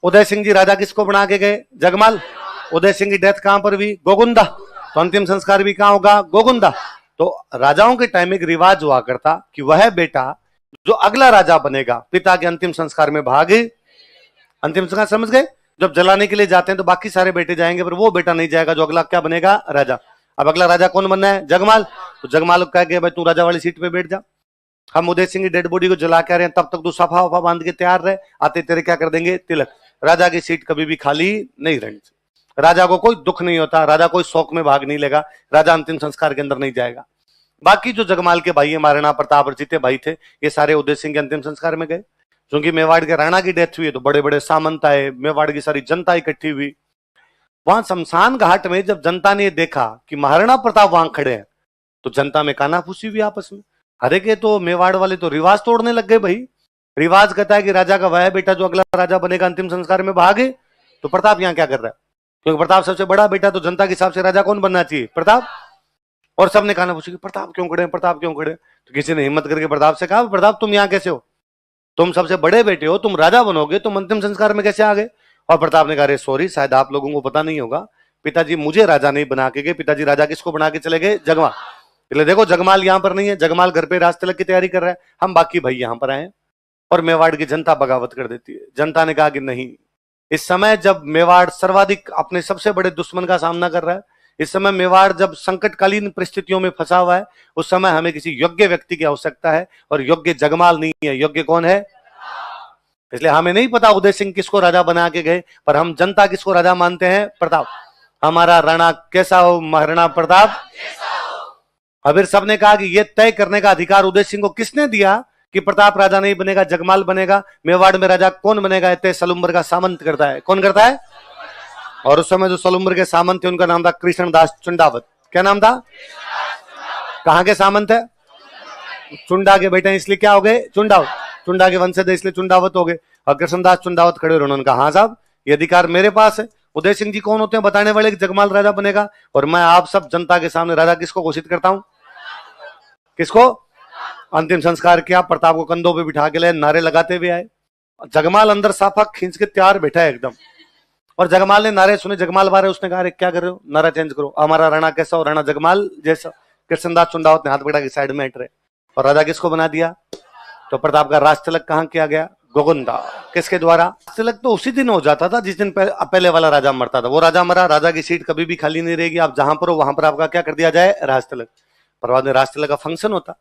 उदय सिंह जी राजा किसको बना के गए? जगमाल। उदय सिंह की डेथ कहां पर हुई? गोगुंदा। तो अंतिम संस्कार भी कहां होगा? गोगुंदा। तो राजाओं के टाइम एक रिवाज हुआ करता कि वह बेटा जो अगला राजा बनेगा पिता के अंतिम संस्कार में भाग, अंतिम संस्कार समझ गए? जब जलाने के लिए जाते हैं तो बाकी सारे बेटे जाएंगे पर वो बेटा नहीं जाएगा जो अगला क्या बनेगा? राजा। अब अगला राजा कौन बनना है? जगमाल। तो जगमाल को कह के भाई तू राजा वाली सीट पे बैठ जा, हम उदय सिंह की डेड बॉडी को जला के आ रहे हैं, तब तक तू सफा वफा बांध के तैयार रहे, आते तेरे क्या कर देंगे? तिलक। राजा की सीट कभी भी खाली नहीं रहनी चाहिए। राजा को कोई दुख नहीं होता, राजा कोई शौक में भाग नहीं लेगा, राजा अंतिम संस्कार के अंदर नहीं जाएगा। बाकी जो जगमाल के भाई महाराणा प्रताप और जीते भाई थे ये सारे उदय सिंह के अंतिम संस्कार में गए। क्योंकि मेवाड़ के राणा की डेथ हुई है तो बड़े बड़े सामंत आए, मेवाड़ की सारी जनता इकट्ठी हुई। वहां शमशान घाट में जब जनता ने देखा कि महाराणा प्रताप वहां खड़े हैं तो जनता में कानाफूसी हुई आपस में। अरे के तो मेवाड़ वाले तो रिवाज तोड़ने लग गए भाई। रिवाज कहता है कि राजा का वह बेटा जो अगला राजा बनेगा अंतिम संस्कार में भागे, तो प्रताप यहां क्या कर रहा है? क्योंकि प्रताप सबसे बड़ा बेटा, तो जनता के हिसाब से राजा कौन बनना चाहिए? प्रताप। और सबने कानाफूसी की प्रताप क्यों खड़े? प्रताप क्यों खड़े? तो किसी ने हिम्मत करके प्रताप से कहा प्रताप तुम यहां कैसे हो? तुम सबसे बड़े बेटे हो, तुम राजा बनोगे, तुम अंतिम संस्कार में कैसे आ गए? और प्रताप ने कहा अरे सॉरी, शायद आप लोगों को पता नहीं होगा, पिताजी मुझे राजा नहीं बना के गए, पिताजी राजा किसको बना के चले गए? जगमाल। इसलिए देखो जगमाल यहां पर नहीं है, जगमाल घर पे राज तिलक की तैयारी कर रहा है, हम बाकी भाई यहां पर आए हैं। और मेवाड़ की जनता बगावत कर देती है। जनता ने कहा कि नहीं, इस समय जब मेवाड़ सर्वाधिक अपने सबसे बड़े दुश्मन का सामना कर रहा है, इस समय मेवाड़ जब संकटकालीन परिस्थितियों में फंसा हुआ है, उस समय हमें किसी योग्य व्यक्ति की आवश्यकता है, और योग्य जगमाल नहीं है, योग्य कौन है? इसलिए हमें नहीं पता उदय सिंह किसको राजा बना के गए, पर हम जनता किसको राजा मानते हैं? प्रताप। हमारा राणा कैसा हो? महाराणा प्रताप। अब फिर सबने कहा कि यह तय करने का अधिकार उदय सिंह को किसने दिया कि प्रताप राजा नहीं बनेगा, जगमाल बनेगा? मेवाड़ में राजा कौन बनेगा? तय सलुम्बर का सामंत करता है। कौन करता है? और उस समय जो सलुम्बर के सामंत थे उनका नाम था कृष्णदास चुंडावत। क्या नाम था? कहां के सामंत है? चुंडा के बेटे इसलिए क्या हो गए? चुंडावत। चुंडा के वंशज इसलिए चुंडावत हो गए। और कृष्णदास चुंडावत खड़े उन्होंने कहा हाँ साहब ये अधिकार मेरे पास है। उदय सिंह जी कौन होते हैं बताने वाले कि जगमाल राजा बनेगा? और मैं आप सब जनता के सामने राजा किसको घोषित करता हूं? किसको? अंतिम संस्कार किया, प्रताप को कंधों पे बिठा के ले नारे लगाते हुए आए। जगमाल अंदर साफा खींच के तैयार बैठा है एकदम। और जगमाल ने नारे सुने, जगमाल बारे उसने कहा क्या कर रहे हो? नारा चेंज करो, हमारा राणा कैसा हो? राणा जगमाल जैसा। कृष्णदास चुंडावत ने हाथ पकड़ा के साइड में हट रहे। और राजा किसको बना दिया? तो प्रताप का राज तिलक कहां किया गया? गोगुंदा। किसके द्वारा? तिलक तो उसी दिन हो जाता था जिस दिन पहले वाला राजा मरता था। वो राजा मरा, राजा की सीट कभी भी खाली नहीं रहेगी, आप जहां पर हो वहां पर आपका क्या कर दिया जाए? राज तिलक। पर बाद में राज तिलक का फंक्शन होता,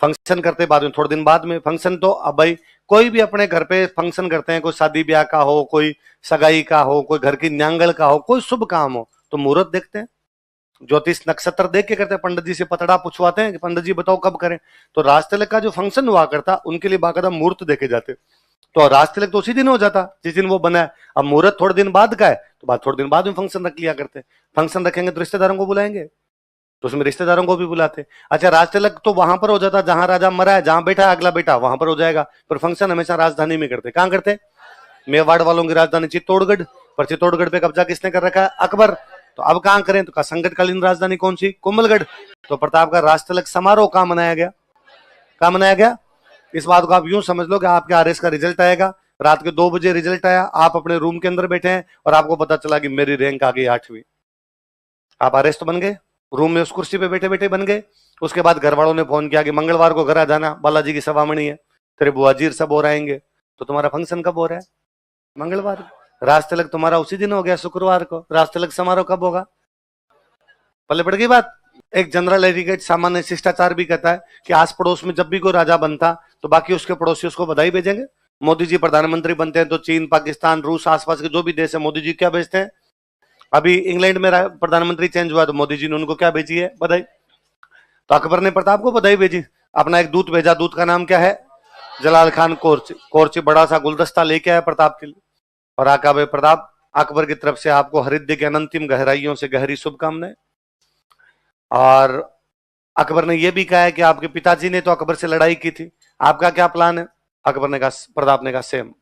फंक्शन करते बाद में थोड़े दिन बाद में फंक्शन। तो अब भाई कोई भी अपने घर पे फंक्शन करते हैं, कोई शादी ब्याह का हो, कोई सगाई का हो, कोई घर की न्यांगल का हो, कोई शुभ काम हो, तो मुहूर्त देखते हैं, ज्योतिष नक्षत्र देख के करते हैं, पंडित जी से पतड़ा पूछवाते हैं कि पंडित जी बताओ कब करें। तो राज तिलक का जो फंक्शन हुआ करता उनके लिए बाकायदा मुहूर्त देखे जाते। तो राज तिलक तो उसी दिन हो जाता जिस दिन वो बना है। अब मुहूर्त थोड़े दिन बाद का है तो बाद थोड़े दिन बाद में फंक्शन रख लिया करते। फंक्शन रखेंगे तो रिश्तेदारों को बुलाएंगे, तो उसमें रिश्तेदारों को भी बुलाते। अच्छा राज तिलक तो वहां पर हो जाता जहां राजा मरा है, जहां बैठा है अगला बेटा वहां पर हो जाएगा। पर फंक्शन हमेशा राजधानी में करते। कहां करते? मेवाड़ वालों की राजधानी चित्तौड़गढ़, पर चित्तौड़गढ़ पे कब्जा किसने कर रखा है? अकबर। तो अब कहां करें? तो संकटकालीन राजधानी कौन सी? कुंभलगढ़। तो प्रताप का राज तिलक समारोह कहां मनाया गया? कहां मनाया गया? इस बात को आप यूं समझ लो कि आपके आरएस का रिजल्ट आएगा, रात के 2 बजे रिजल्ट आया, आप अपने रूम के अंदर बैठे हैं और आपको पता चला कि मेरी रैंक आ गई 8वीं। आप आरएस तो बन गए, रूम में उस कुर्सी पे बैठे बैठे बन गए। उसके बाद घर वालों ने फोन किया कि मंगलवार को घर आ जाना, बालाजी की सवामणी है, तेरे बुआजीर सब और आएंगे। तो तुम्हारा फंक्शन कब हो रहा है? मंगलवार। राज तिलक तुम्हारा उसी दिन हो गया, शुक्रवार को। राज तिलक समारोह कब होगा? पल्ले पड़ गई बात। एक जनरल एटिकेट सामान्य शिष्टाचार भी कहता है कि आस पड़ोस में जब भी कोई राजा बनता तो बाकी उसके पड़ोसी उसको बधाई भेजेंगे। मोदी जी प्रधानमंत्री बनते हैं तो चीन, पाकिस्तान, रूस, आसपास के जो भी देश है मोदी जी क्या भेजते हैं? अभी इंग्लैंड में प्रधानमंत्री चेंज हुआ तो मोदी जी ने उनको क्या भेजी है? बधाई। तो अकबर ने प्रताप को बधाई भेजी, अपना एक दूत भेजा, दूत का नाम क्या है? जलाल खान कोर्ची। कोर्ची बड़ा सा गुलदस्ता लेके आया प्रताप के लिए और आका भाई प्रताप अकबर की तरफ से आपको हृदय के अनंतिम गहराइयों से गहरी शुभकामनाएं। और अकबर ने यह भी कहा है कि आपके पिताजी ने तो अकबर से लड़ाई की थी, आपका क्या प्लान है? अकबर ने कहा, प्रताप ने कहा सेम।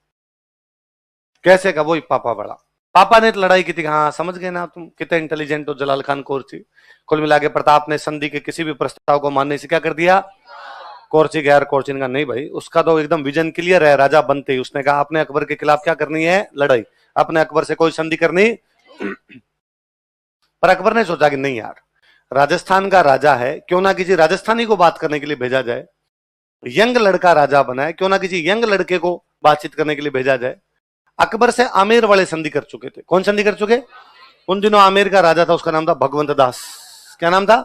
कैसे का? वही पापा बड़ा, पापा ने तो लड़ाई की थी। हाँ समझ गए ना तुम कितने इंटेलिजेंट हो जलाल खान कोर्ची। कुल मिला के प्रताप ने संधि के किसी भी प्रस्ताव को मानने से क्या कर दिया? कोर्ची यार कोर्चिन का नहीं भाई, उसका तो एकदम विजन क्लियर है राजा बनते ही। उसने कहा अपने अकबर के खिलाफ क्या करनी है, लड़ाई, अपने अकबर से कोई संधि करनी। पर अकबर ने सोचा कि नहीं यार, राजस्थान का राजा है, क्यों ना किसी राजस्थानी को बात करने के लिए भेजा जाए। यंग लड़का राजा बना है, क्यों ना किसी यंग लड़के को बातचीत करने के लिए भेजा जाए। अकबर से आमेर वाले संधि कर चुके थे। कौन संधि कर चुके? उन दिनों आमेर का राजा था, उसका नाम था भगवंत दास। क्या नाम था?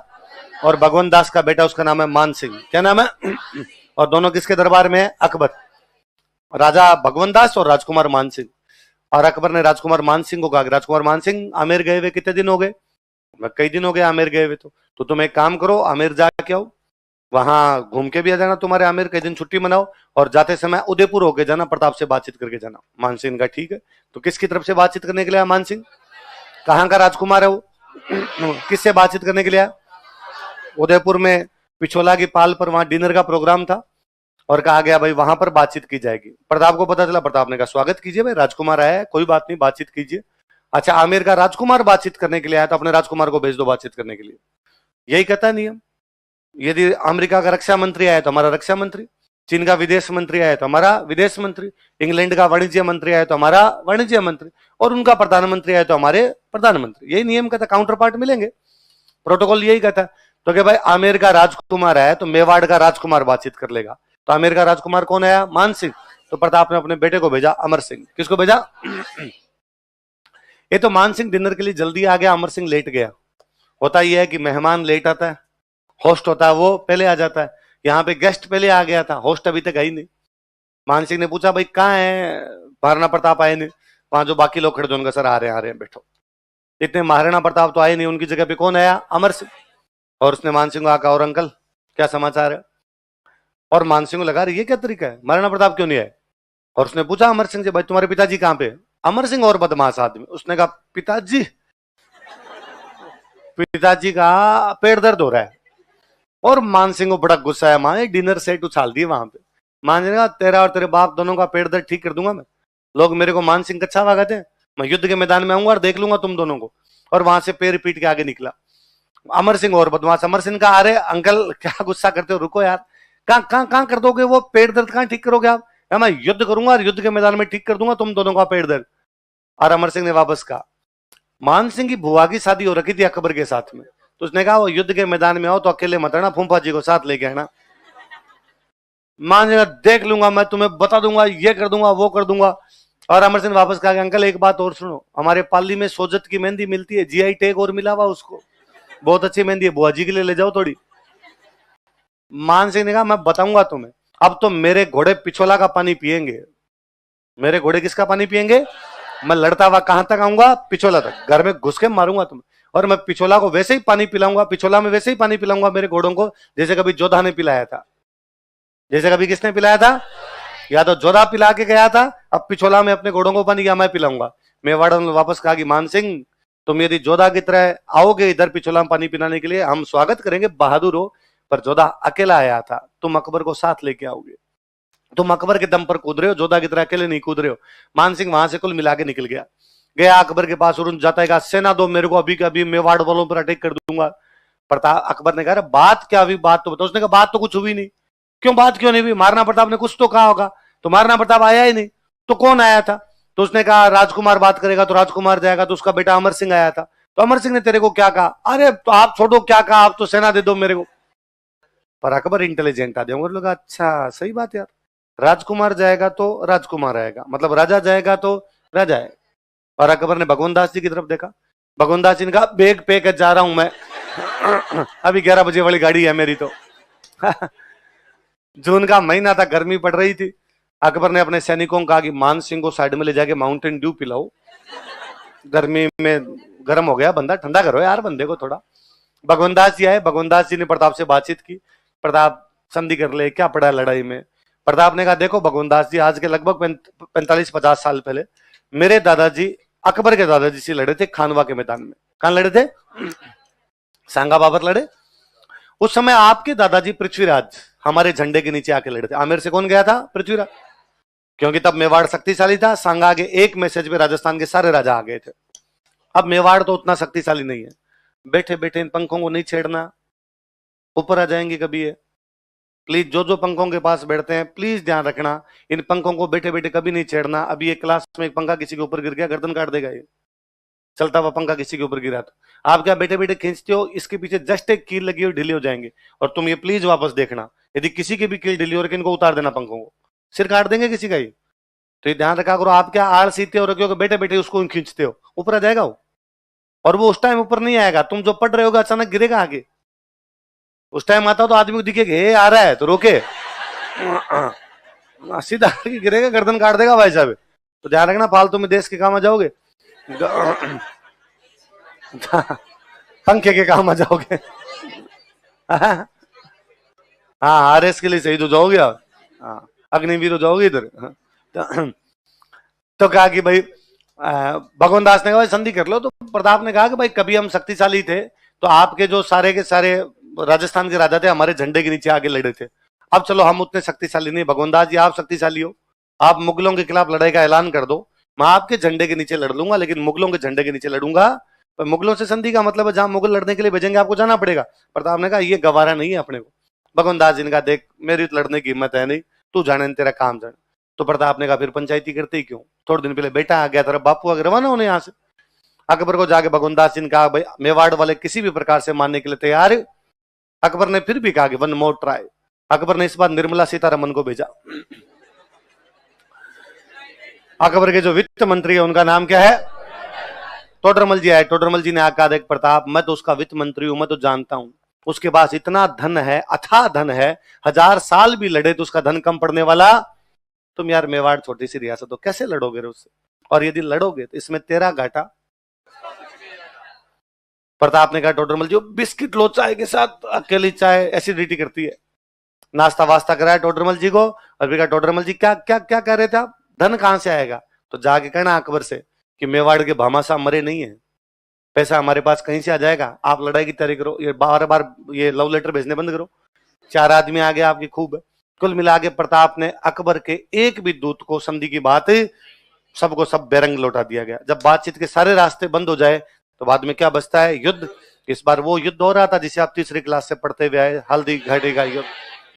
और भगवंत दास का बेटा उसका नाम है मान सिंह। क्या नाम है? और दोनों किसके दरबार में है? अकबर। राजा भगवंत दास और राजकुमार मान सिंह। और अकबर ने राजकुमार मान सिंह को कहा, राजकुमार मान सिंह आमेर गए हुए कितने दिन हो गए? कई दिन हो गए आमेर गए हुए। तो तुम एक काम करो, आमेर जाके आओ, वहां घूम के भी आ जाना, तुम्हारे आमेर कई दिन छुट्टी मनाओ, और जाते समय उदयपुर होके जाना, प्रताप से बातचीत करके जाना। मान सिंह का ठीक है। तो किसकी तरफ से बातचीत करने के लिए आया मान सिंह? कहां का राजकुमार है वो? किससे बातचीत करने के लिए आया? उदयपुर में पिछोला की पाल पर वहां डिनर का प्रोग्राम था, और कहा गया भाई वहां पर बातचीत की जाएगी। प्रताप को पता चला, प्रताप ने कहा स्वागत कीजिए भाई, राजकुमार आया है, कोई बात नहीं, बातचीत कीजिए। अच्छा, आमेर का राजकुमार बातचीत करने के लिए आया, तो अपने राजकुमार को भेज दो बातचीत करने के लिए। यही कहता है नियम। यदि अमेरिका का रक्षा मंत्री आया तो हमारा रक्षा मंत्री, चीन का विदेश मंत्री आया तो हमारा विदेश मंत्री, इंग्लैंड का वाणिज्य मंत्री आया तो हमारा वाणिज्य मंत्री, और उनका प्रधानमंत्री आया तो हमारे प्रधानमंत्री। यही नियम कहता, काउंटर पार्ट मिलेंगे। प्रोटोकॉल यही कहता है। तो क्या भाई आमेर का राजकुमार आया तो मेवाड़ का राजकुमार बातचीत कर लेगा। तो आमेर का राजकुमार कौन आया? मान सिंह। तो प्रताप ने अपने बेटे को भेजा, अमर सिंह। किसको भेजा? ये तो मान सिंह डिनर के लिए जल्दी आ गया, अमर सिंह लेट गया। होता यह है कि मेहमान लेट आता है, होस्ट होता है वो पहले आ जाता है। यहाँ पे गेस्ट पहले आ गया था, होस्ट अभी तक आई नहीं। मान सिंह ने पूछा भाई कहाँ है महाराणा प्रताप? आए नहीं। वहां जो बाकी लोग खड़े थे उनका सर आ रहे हैं बैठो। इतने महाराणा प्रताप तो आए नहीं, उनकी जगह पे कौन आया? अमर सिंह। और उसने मान सिंह को आका, और अंकल क्या समाचार है? और मान सिंह को लगा ये क्या तरीका है, महाराणा प्रताप क्यों नहीं आए? और उसने पूछा अमर सिंह से, भाई तुम्हारे पिताजी कहाँ पे? अमर सिंह और बदमाश आदमी, उसने कहा पिताजी, पिताजी का पेट दर्द हो रहा है। और मान सिंह को बड़ा गुस्सा है, मां डिनर सेट उछाल दिए वहां पे। मान सिंह ने कहा तेरा और तेरे बाप दोनों का पेट दर्द ठीक कर दूंगा मैं। लोग मेरे को मान सिंह कच्छा कहते हैं, मैं युद्ध के मैदान में आऊंगा और देख लूंगा तुम दोनों को। और वहां से पैर पीट के आगे निकला अमर सिंह और बदमाश। अमर सिंह का, अरे अंकल क्या गुस्सा करते हो, रुको यार, कहां कर दोगे वो पेट दर्द, कहां ठीक करोगे आप? मैं युद्ध करूंगा और युद्ध के मैदान में ठीक कर दूंगा तुम दोनों का पेट दर्द। और अमर सिंह ने वापस कहा, मान सिंह की बुआ की शादी हो रखी थी अकबर के साथ में, तो उसने कहा वो युद्ध के मैदान में आओ तो अकेले मत आना, फूफा जी को साथ लेके आना। मान सिंह देख लूंगा मैं, तुम्हें बता दूंगा, ये कर दूंगा वो कर दूंगा। और अमर सिंह वापस कहा, अंकल एक बात और सुनो, हमारे पाली में सोजत की मेहंदी मिलती है, जीआई टैग और मिला हुआ उसको, बहुत अच्छी मेहंदी है, बुआ जी के लिए ले जाओ थोड़ी। मान सिंह ने कहा मैं बताऊंगा तुम्हें, अब तो मेरे घोड़े पिछोला का पानी पिएंगे। मेरे घोड़े किसका पानी पिएंगे? मैं लड़ता हुआ कहां तक आऊंगा? पिछोला तक। घर में घुस के मारूंगा तुम्हें, और मैं पिछोला को वैसे ही पानी पिलाऊंगा, पिछोला में वैसे ही पानी पिलाऊंगा मेरे घोड़ों को, जैसे कभी जोधा ने पिलाया था। जैसे कभी किसने पिलाया था? या तो जोधा पिला के गया था, अब पिछोला में अपने घोड़ों को पानी किया मैं पिलाऊंगा। मेवाड़ ने वापस कहा कि मान सिंह तुम यदि जोधा की तरह आओगे इधर पिछोला में पानी पिलाने के लिए, हम स्वागत करेंगे, बहादुर हो, पर जोधा अकेला आया था, तुम अकबर को साथ लेके आओगे। तुम अकबर के दम पर कूद रहे हो, जोधा की तरह अकेले नहीं कूद रहे हो। मान सिंह वहां से कुल मिला के निकल गया, गया अकबर के पास, और उन जाता है सेना दो मेरे को, अभी कभी मेवाड़ वालों पर अटैक कर दूंगा। प्रताप अकबर ने कहा बात क्या हुई, बात तो बताओ। उसने कहा बात तो कुछ हुई नहीं। क्यों बात क्यों नहीं हुई? महाराणा प्रताप ने कुछ तो कहा होगा। तो महाराणा प्रताप आया ही नहीं, तो कौन आया था? तो उसने कहा राजकुमार बात करेगा तो राजकुमार जाएगा, तो उसका बेटा अमर सिंह आया था। तो अमर सिंह ने तेरे को क्या कहा? अरे तो आप छोड़ो क्या कहा, आप तो सेना दे दो मेरे को। पर अकबर इंटेलिजेंट आदमी, उन्होंने कहा अच्छा सही बात यार, राजकुमार जाएगा तो राजकुमार आएगा, मतलब राजा जाएगा तो राजा है। और अकबर ने भगवंत दास जी की तरफ देखा, भगवंत दास जी ने कहा बैग पैक जा रहा हूं मैं, अभी 11 बजे वाली गाड़ी है मेरी तो। जून का महीना था, गर्मी पड़ रही थी। अकबर ने अपने सैनिकों को कहा कि मान सिंह को साइड में ले जाके माउंटेन ड्यू पिलाओ, गर्मी में गर्म हो गया बंदा, ठंडा करो यार बंदे को थोड़ा। भगवंत दास जी आए, भगवंत दास जी ने प्रताप से बातचीत की, प्रताप संधि कर ले, क्या पड़ा लड़ाई में? प्रताप ने कहा देखो भगवंत दास जी, आज के लगभग 45-50 साल पहले मेरे दादाजी अकबर के दादाजी से लड़े थे खानवा के मैदान में। कहां लड़े थे? सांगा बाबर लड़े। उस समय आपके दादाजी पृथ्वीराज हमारे झंडे के नीचे आके लड़े थे। आमेर से कौन गया था? पृथ्वीराज, क्योंकि तब मेवाड़ शक्तिशाली था। सांगा आगे एक मैसेज में राजस्थान के सारे राजा आ गए थे। अब मेवाड़ तो उतना शक्तिशाली नहीं है। बैठे बैठे इन पंखों को नहीं छेड़ना, ऊपर आ जाएंगे कभी ये। प्लीज जो जो पंखों के पास बैठते हैं प्लीज ध्यान रखना, इन पंखों को बैठे बैठे कभी नहीं छेड़ना। अभी एक क्लास में एक पंखा किसी के ऊपर गिर गया, गर्दन काट देगा ये। चलता हुआ पंखा किसी के ऊपर गिरा तो आप क्या बैठे बैठे खींचते हो, इसके पीछे जस्ट एक कील लगी हुई ढीली हो जाएंगे। और तुम ये प्लीज वापस देखना, यदि किसी की भी कील ढीली हो रही है, इनको उतार देना पंखों को, सिर काट देंगे किसी का। ये तो ये ध्यान रखा करो। आप क्या आलसीते हो रखे हो, बैठे बैठे उसको खींचते हो, ऊपर आ जाएगा वो। और वो उस टाइम ऊपर नहीं आएगा, तुम जो पढ़ रहे होगा अचानक गिरेगा आगे। उस टाइम आता तो आदमी को दिखेगा ये आ रहा है तो रोके, सीधा गिरेगा, गर्दन काट देगा भाई साहब। तो ध्यान रखना, फालतू में देश के काम आ जाओगे, पंखे के काम आ जाओगे। हाँ, आरएस के लिए शहीद हो जाओगे आप, हाँ, अग्निवीर हो जाओगे इधर। तो कहा कि भाई भगवान दास ने कहा भाई संधि कर लो। तो प्रताप ने कहा कि भाई कभी हम शक्तिशाली थे तो आपके जो सारे के सारे राजस्थान के राजा थे हमारे झंडे के नीचे आगे लड़े थे। अब चलो हम उतने शक्तिशाली नहीं, भगवान दास जी आप शक्तिशाली हो, आप मुगलों के खिलाफ लड़ाई का ऐलान कर दो, मैं आपके झंडे के नीचे लड़ लूंगा, लेकिन मुगलों के झंडे के नीचे लड़ूंगा। पर मुगलों से संधि का मतलब है जहां मुगल लड़ने के लिए भेजेंगे आपको जाना पड़ेगा। प्रताप ने कहा ये गवारा नहीं है अपने को। भगवान दास जी ने कहा देख मेरी तो लड़ने की हिम्मत है नहीं, तू जाने तेरा काम जाने। तो प्रताप ने कहा फिर पंचायती करते ही क्यों, थोड़े दिन पहले बेटा आ गया तेरा बापू अगर रवाना होने यहाँ से। अकबर को जाके भगवान दास जी ने कहा भाई मेवाड़ वाले किसी भी प्रकार से मानने के लिए तैयार है। अकबर ने फिर भी कहा कि वन मोर ट्राई। अकबर ने इस बार निर्मला सीतारमन को भेजा। अकबर के जो वित्त मंत्री है उनका नाम क्या है, टोडरमल जी आए। टोडरमल जी ने आकर देख प्रताप मैं तो उसका वित्त मंत्री हूं, मैं तो जानता हूं उसके पास इतना धन है, अथाह धन है, 1000 साल भी लड़े तो उसका धन कम पड़ने वाला। तुम यार मेवाड़ छोटी सी रियासत हो, कैसे लड़ोगे उससे, और यदि लड़ोगे तो इसमें तेरा घाटा। प्रताप ने कहा टोडरमल जी बिस्किट लो चाय के साथ, अकेली चाय एसिडिटी करती है। नाश्ता वास्ता कराया टोडरमल जी को और भी कहा टोडरमल जी क्या क्या क्या कह रहे थे आप, धन कहां से आएगा। तो जाके कहना अकबर से कि मेवाड़ के भामाशाह मरे नहीं है, पैसा हमारे पास कहीं से आ जाएगा, आप लड़ाई की तैयारी करो, ये बार बार ये लव लेटर भेजने बंद करो। 4 आदमी आ गए आपकी खूब। कुल मिला के प्रताप ने अकबर के एक भी दूत को संधि की बात सबको सब बेरंग लौटा दिया गया। जब बातचीत के सारे रास्ते बंद हो जाए तो बाद में क्या बचता है, युद्ध। इस बार वो युद्ध हो रहा था जिसे आप तीसरी क्लास से पढ़ते हुए आए, हल्दी घाटी का युद्ध।